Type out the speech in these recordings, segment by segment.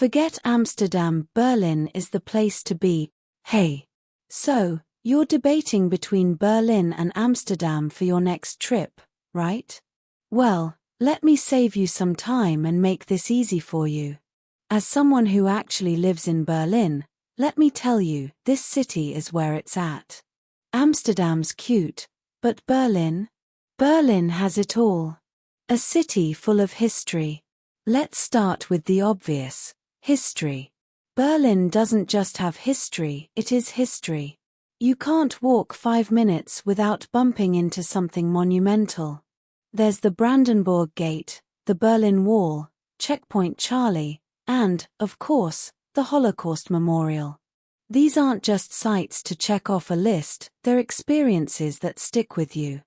Forget Amsterdam, Berlin is the place to be. Hey. So, you're debating between Berlin and Amsterdam for your next trip, right? Well, let me save you some time and make this easy for you. As someone who actually lives in Berlin, let me tell you, this city is where it's at. Amsterdam's cute, but Berlin? Berlin has it all. A city full of history. Let's start with the obvious. History. Berlin doesn't just have history, it is history. You can't walk 5 minutes without bumping into something monumental. There's the Brandenburg Gate, the Berlin Wall, Checkpoint Charlie, and, of course, the Holocaust Memorial. These aren't just sites to check off a list, they're experiences that stick with you.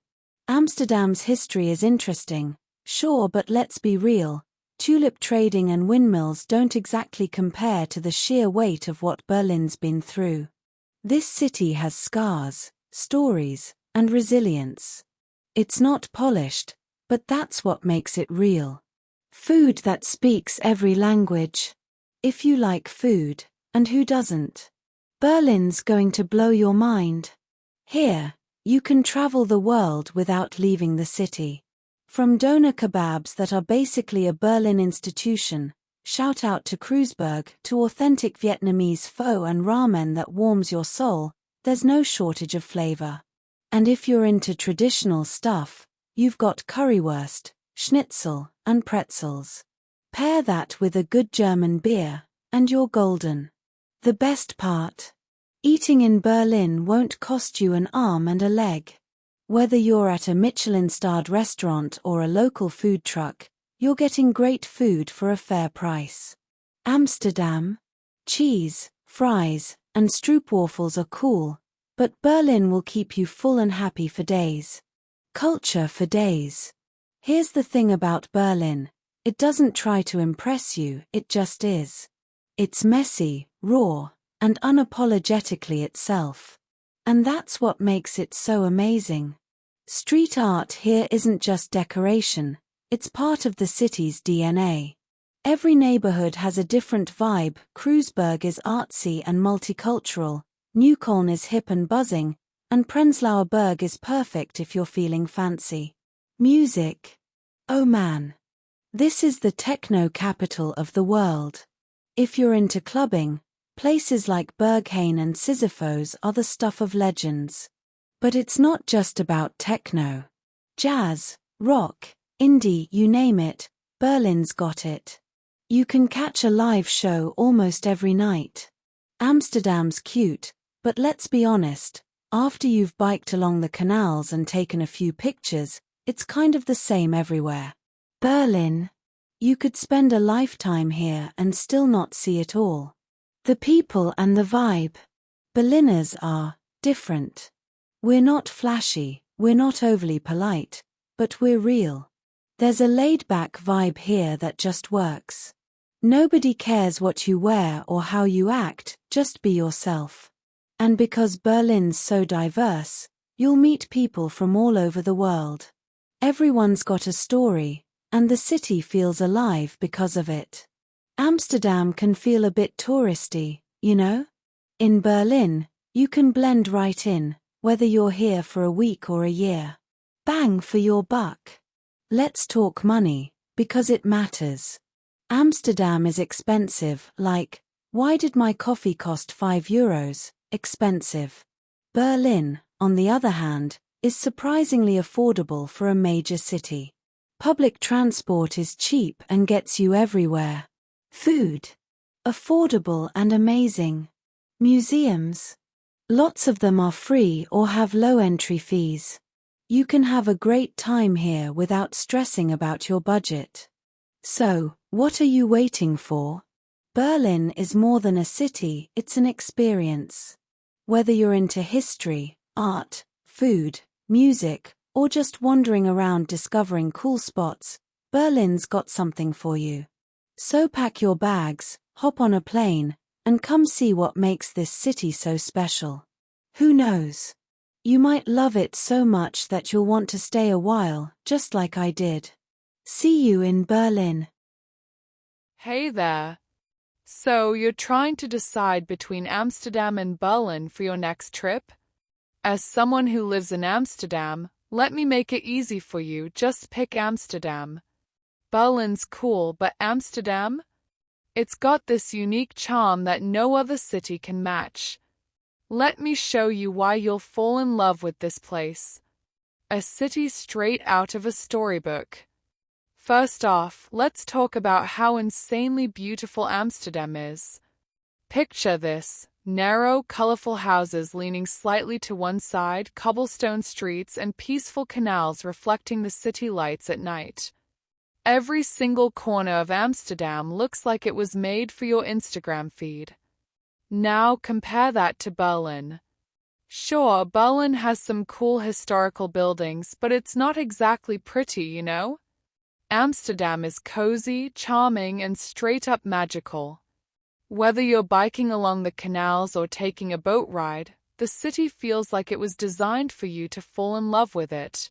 Amsterdam's history is interesting, sure, but let's be real. Tulip trading and windmills don't exactly compare to the sheer weight of what Berlin's been through. This city has scars, stories, and resilience. It's not polished, but that's what makes it real. Food that speaks every language. If you like food, and who doesn't? Berlin's going to blow your mind. Here, you can travel the world without leaving the city. From doner kebabs that are basically a Berlin institution, shout out to Kreuzberg, to authentic Vietnamese pho and ramen that warms your soul, there's no shortage of flavor. And if you're into traditional stuff, you've got Currywurst, schnitzel, and pretzels. Pair that with a good German beer, and you're golden. The best part? Eating in Berlin won't cost you an arm and a leg. Whether you're at a Michelin-starred restaurant or a local food truck, you're getting great food for a fair price. Amsterdam? Cheese, fries, and Stroopwafels are cool, but Berlin will keep you full and happy for days. Culture for days. Here's the thing about Berlin. It doesn't try to impress you, it just is. It's messy, raw, and unapologetically itself. And that's what makes it so amazing. Street art here isn't just decoration, it's part of the city's DNA. Every neighborhood has a different vibe. Kreuzberg is artsy and multicultural, Neukölln is hip and buzzing, and Prenzlauer Berg is perfect if you're feeling fancy. Music. Oh man. This is the techno capital of the world. If you're into clubbing, places like Berghain and Sisyphos are the stuff of legends. But it's not just about techno. Jazz, rock, indie, you name it, Berlin's got it. You can catch a live show almost every night. Amsterdam's cute, but let's be honest, after you've biked along the canals and taken a few pictures, it's kind of the same everywhere. Berlin. You could spend a lifetime here and still not see it all. The people and the vibe. Berliners are different. We're not flashy, we're not overly polite, but we're real. There's a laid-back vibe here that just works. Nobody cares what you wear or how you act, just be yourself. And because Berlin's so diverse, you'll meet people from all over the world. Everyone's got a story, and the city feels alive because of it. Amsterdam can feel a bit touristy, you know? In Berlin, you can blend right in, whether you're here for a week or a year. Bang for your buck. Let's talk money, because it matters. Amsterdam is expensive, like, why did my coffee cost €5? Expensive. Berlin, on the other hand, is surprisingly affordable for a major city. Public transport is cheap and gets you everywhere. Food. Affordable and amazing. Museums. Lots of them are free or have low entry fees. You can have a great time here without stressing about your budget. So, what are you waiting for? Berlin is more than a city, it's an experience. Whether you're into history, art, food, music, or just wandering around discovering cool spots, Berlin's got something for you. So pack your bags, hop on a plane, and come see what makes this city so special. Who knows? You might love it so much that you'll want to stay a while, just like I did. See you in Berlin. Hey there. So, you're trying to decide between Amsterdam and Berlin for your next trip? As someone who lives in Amsterdam, let me make it easy for you, just pick Amsterdam. Berlin's cool, but Amsterdam? It's got this unique charm that no other city can match. Let me show you why you'll fall in love with this place. A city straight out of a storybook. First off, let's talk about how insanely beautiful Amsterdam is. Picture this: narrow, colorful houses leaning slightly to one side, cobblestone streets, and peaceful canals reflecting the city lights at night. Every single corner of Amsterdam looks like it was made for your Instagram feed. Now compare that to Berlin. Sure, Berlin has some cool historical buildings, but it's not exactly pretty, you know? Amsterdam is cozy, charming, and straight-up magical. Whether you're biking along the canals or taking a boat ride, the city feels like it was designed for you to fall in love with it.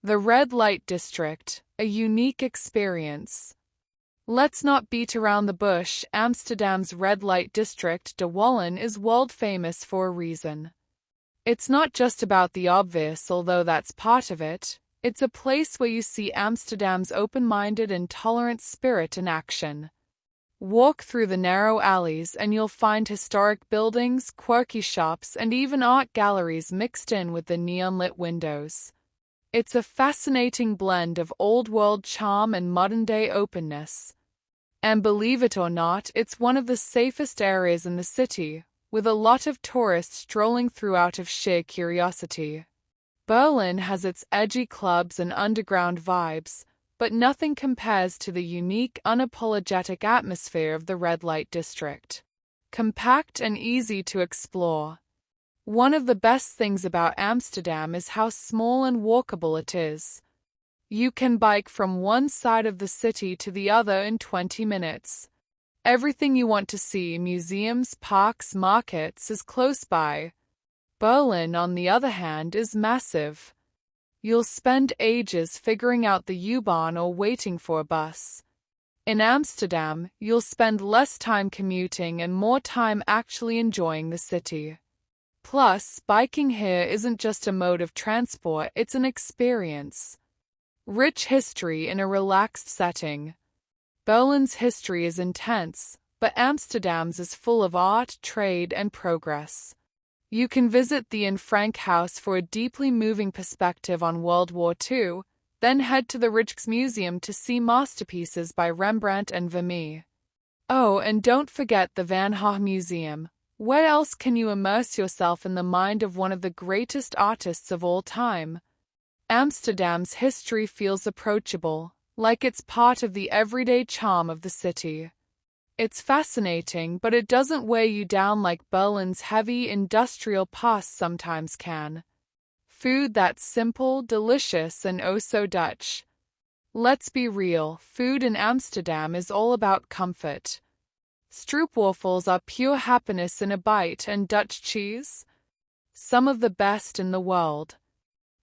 The Red Light District, a unique experience. Let's not beat around the bush. Amsterdam's Red Light District, De Wallen, is world famous for a reason. It's not just about the obvious, although that's part of it. It's a place where you see Amsterdam's open-minded and tolerant spirit in action. Walk through the narrow alleys and you'll find historic buildings, quirky shops, and even art galleries mixed in with the neon-lit windows. It's a fascinating blend of old-world charm and modern-day openness. And believe it or not, it's one of the safest areas in the city, with a lot of tourists strolling through out of sheer curiosity. Berlin has its edgy clubs and underground vibes, but nothing compares to the unique, unapologetic atmosphere of the Red Light District. Compact and easy to explore. One of the best things about Amsterdam is how small and walkable it is. You can bike from one side of the city to the other in 20 minutes. Everything you want to see, museums, parks, markets, is close by. Berlin, on the other hand, is massive. You'll spend ages figuring out the U-Bahn or waiting for a bus. In Amsterdam, you'll spend less time commuting and more time actually enjoying the city. Plus, biking here isn't just a mode of transport, it's an experience. Rich history in a relaxed setting. Berlin's history is intense, but Amsterdam's is full of art, trade, and progress. You can visit the Anne Frank House for a deeply moving perspective on World War II, then head to the Rijksmuseum to see masterpieces by Rembrandt and Vermeer. Oh, and don't forget the Van Gogh Museum. Where else can you immerse yourself in the mind of one of the greatest artists of all time? Amsterdam's history feels approachable, like it's part of the everyday charm of the city. It's fascinating, but it doesn't weigh you down like Berlin's heavy industrial past sometimes can. Food that's simple, delicious, and oh so Dutch. Let's be real, food in Amsterdam is all about comfort. Stroopwafels are pure happiness in a bite, and Dutch cheese? Some of the best in the world.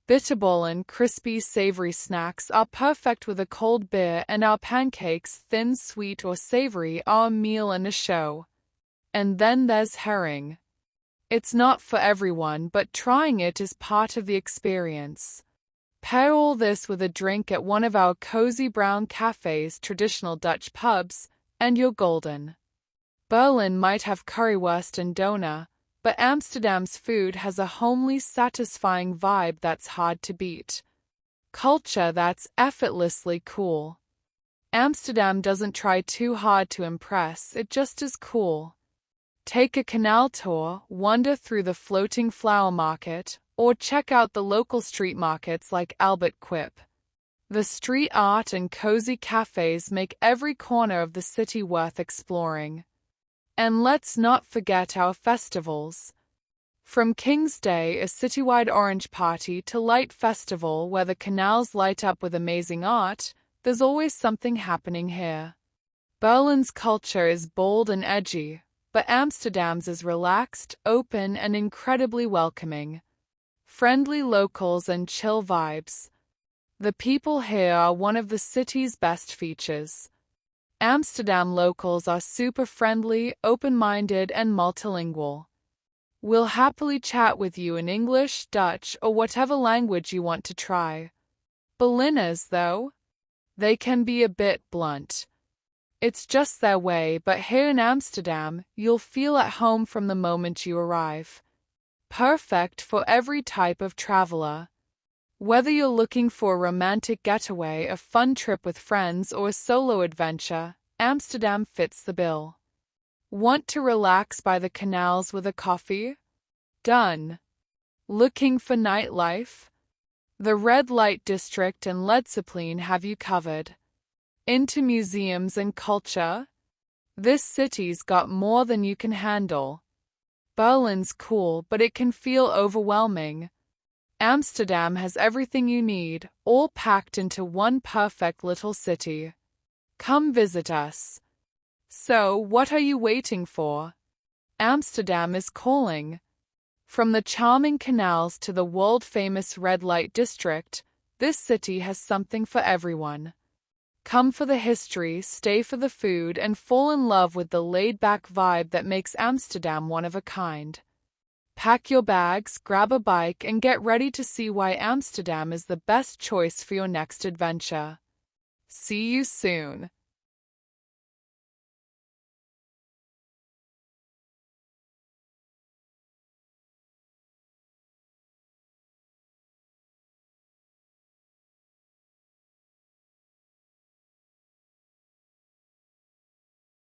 Bitterballen, crispy, savory snacks are perfect with a cold beer, and our pancakes, thin, sweet, or savory, are a meal and a show. And then there's herring. It's not for everyone, but trying it is part of the experience. Pair all this with a drink at one of our cozy brown cafes, traditional Dutch pubs, and you're golden. Berlin might have currywurst and doner, but Amsterdam's food has a homely, satisfying vibe that's hard to beat. Culture that's effortlessly cool. Amsterdam doesn't try too hard to impress, it just is cool. Take a canal tour, wander through the floating flower market, or check out the local street markets like Albert Quip. The street art and cozy cafes make every corner of the city worth exploring. And let's not forget our festivals. From King's Day, a citywide orange party, to Light Festival where the canals light up with amazing art, there's always something happening here. Berlin's culture is bold and edgy, but Amsterdam's is relaxed, open, and incredibly welcoming. Friendly locals and chill vibes. The people here are one of the city's best features. Amsterdam locals are super friendly, open-minded, and multilingual. We'll happily chat with you in English, Dutch, or whatever language you want to try. Berliners, though, they can be a bit blunt. It's just their way, but here in Amsterdam, you'll feel at home from the moment you arrive. Perfect for every type of traveler. Whether you're looking for a romantic getaway, a fun trip with friends, or a solo adventure, Amsterdam fits the bill. Want to relax by the canals with a coffee? Done. Looking for nightlife? The red light district and Leidseplein have you covered. Into museums and culture? This city's got more than you can handle. Berlin's cool, but it can feel overwhelming. Amsterdam has everything you need, all packed into one perfect little city. Come visit us. So, what are you waiting for? Amsterdam is calling. From the charming canals to the world-famous red light district, this city has something for everyone. Come for the history, stay for the food, and fall in love with the laid-back vibe that makes Amsterdam one of a kind. Pack your bags, grab a bike, and get ready to see why Amsterdam is the best choice for your next adventure. See you soon.